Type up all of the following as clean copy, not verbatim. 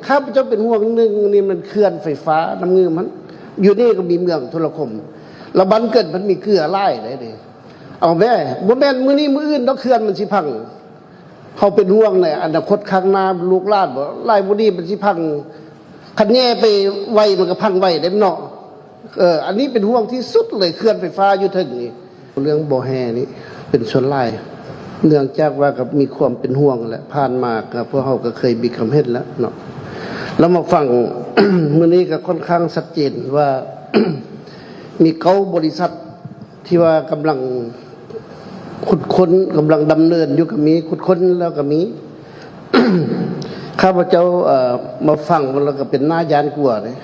ข้าพเจ้าเป็นห่วงหนึ่งนี่มันเขื่อนไฟฟ้าน้ำเงือมันอยู่นี่ก็มีเมืองโทรคมแล้วบันเกิดมันมีเกลือไล่เลยดิเอาแม่บ่แม่นมื้อนี้มื้ออื่นดอกเขื่อนมันสิพังเขาเป็นห่วงในอนาคตข้างหน้าลูกหลานบ่ไล่บ่นี้มันสิพังคันแง่ไปไวมันก็พังไวได้เนาะอันนี้เป็นห่วงที่สุดเลยเขื่อนไฟฟ้าอยู่ถึงนี่เรื่องบ่อแห่นี่เป็นส่วนหลายเนื่องจากว่ากับมีความเป็นห่วงแหละผ่านมากับพวกเขาก็เคยมีคำเฮ็ดแล้วเนาะแล้วมาฟัง มื้อนี้ก็ค่อนข้างชัดเจนว่า มีบริษัทที่ว่ากำลังขุดค้นกำลังดำเนินอยู่กับมีขุดค้นแล้วก็มี ข้าพเจ้ามาฟังมันแล้วก็เป็นหน้ายานกลัวเลย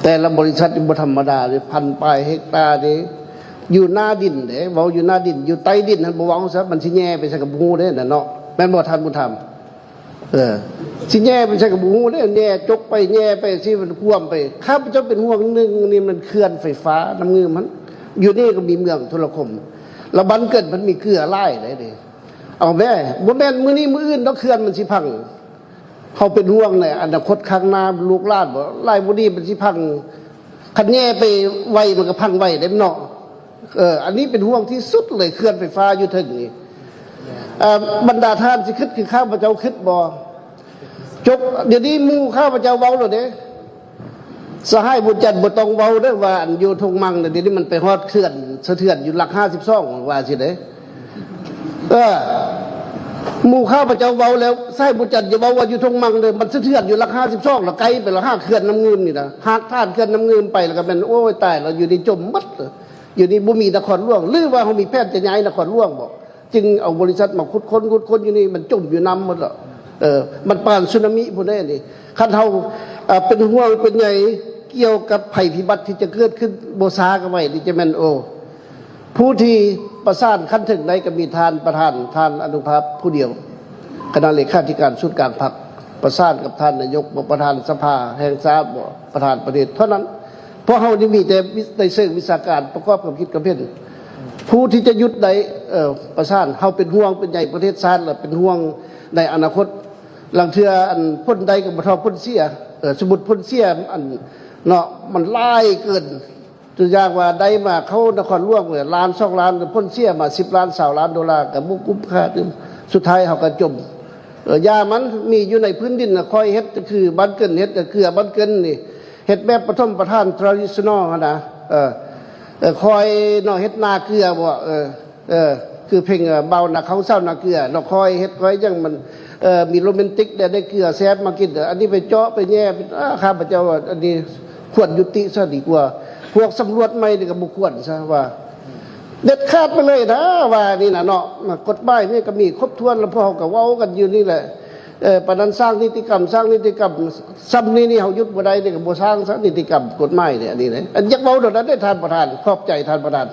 แต่ละบริษัทบ่ธรรมดาเลยพันปลายเฮกตาร์นี่อยู่หน้าดินเด้เว้าอยู่หน้าดินอยู่ใต้ดินท่านบ่เว้าซะมันสิแย่ไปใส่กับงูเด้น่ะเนาะแม่นบ่ทันบุญธรรมสิแย่ไปใส่กับงูเด้แย่จกไปแย่ไปสิมันท่วมไปข้าพเจ้าเป็นห่วงนึงนี่มันเขื่อนไฟฟ้าน้ำเงือมันอยู่นี่ก็มีเมืองโทรคมแล้วบันเกิดมันมีเกลือไล่ได้ดิเอาแม่บ่แม่นมื้อนี้มื้ออื่นดอกเขื่อนมันสิพังเขาเป็นห่วงในอนาคตข้างหน้าลูกหลานบ่ไล่บ่นี้มันสิพังคันแง่ไปไวมันก็พังไวได้เนาะอันนี้เป็นห่วงที่สุดเลยเขื่อนไฟฟ้าอยู่ถึงนี่บรรดาท่านสิคิดคือข้าพเจ้าคิดบ่จบเดี๋ยวนี้หมู่ข้าพเจ้าเว้าแล้วเด้สหายบุญจันทร์บ่ต้องเว้าเด้อว่าอันอยู่ทงมังเดี๋ยวนี้มันไปฮอดเขื่อนสะเทือนอยู่หลัก52ว่าสิเด้หมู่ข้าพเจ้าเว้าแล้วสหายบุญจันทร์อย่าเว้าว่าอยู่ทงมังเด้อมันสะเทือนอยู่หลัก52แล้วไกลไปละ5เขื่อนน้ำเงินนี่นะหากท่านเขื่อนน้ำเงินไปแล้วก็แม่นโอ้ยตายแล้วอยู่ในจมหมดอยู่นี่บ่มีนครหลวงหรือว่าเขามีแพทย์จะย้ายนครหลวงบ่จึงเอาบริษัทมาขุดค้นอยู่นี่มันจมอยู่น้ำหมดแล้วมันปานสึนามิพุ่นได้นี่คันเฮาเป็นห่วงเป็นใหญ่เกี่ยวกับภัยพิบัติที่จะเกิดขึ้นบ่ซากันไว้นี่จะแม่นผู้ที่ประสานขั้นถึงใดก็มีประธานอนุภาพผู้เดียวคณะเลขาธิการสุดการพรรคประสานกับท่านนายกประธานสภาแห่งชาติประธานประเทศเท่านั้นเพราะเฮานี่มีแต่ในเชิงวิชาการประกอบกับคิดกับเพ่นผู้ที่จะยุดใดประสานเฮาเป็นห่วงเป็นใหญ่ประเทศชาติและเป็นห่วงในอนาคตหลังเทื่ออันพ้นใดกับบ่ทอพ้นเสียสมุดพ้นเสียอันเนาะมันหลายเกินตัวอย่างว่าได้มาเข้านครหลวงล้าน2ล้านพ้นเสียมา10ล้าน20ล้านดอลลาร์กับบุกุมค่าสุดท้ายเฮาก็จมยามันมีอยู่ในพื้นดินคอยเฮ็ดก็คือบ้านเกินเฮ็ดก็คือบ้านเกินนี่เฮ็ดแบบปฐมประธาน traditional นะคอยเนาะเฮ็ดนาเกลือบ่คือเพลงเบานักเขาเศร้านาเกลือเนาะคอยเฮ็ดคอยจังมันมีโรแมนติกได้เกลือแซ่บมากินอันนี้ไปเจาะไปแย่ข้าพเจ้าอันนี้ควรยุติซะดีกว่าพวกสำรวจใหม่นี่ก็บ่ควรซะว่าเด็ดขาดไปเลยนะว่านี่น่ะเนาะกฎหมายนี่ก็มีครบถ้วนแล้วพวกเฮาก็เว้ากันอยู่นี่แหละปานนั้นสร้างนิติกรรมซ้ำนี่เฮายุดบ่ได้นี่ก็บ่สร้างซะนิติกรรมกฎหมายเนี่ยอันนี้นะอันยักเว้าเท่านั้นได้ท่านประธานขอบใจท่านประธาน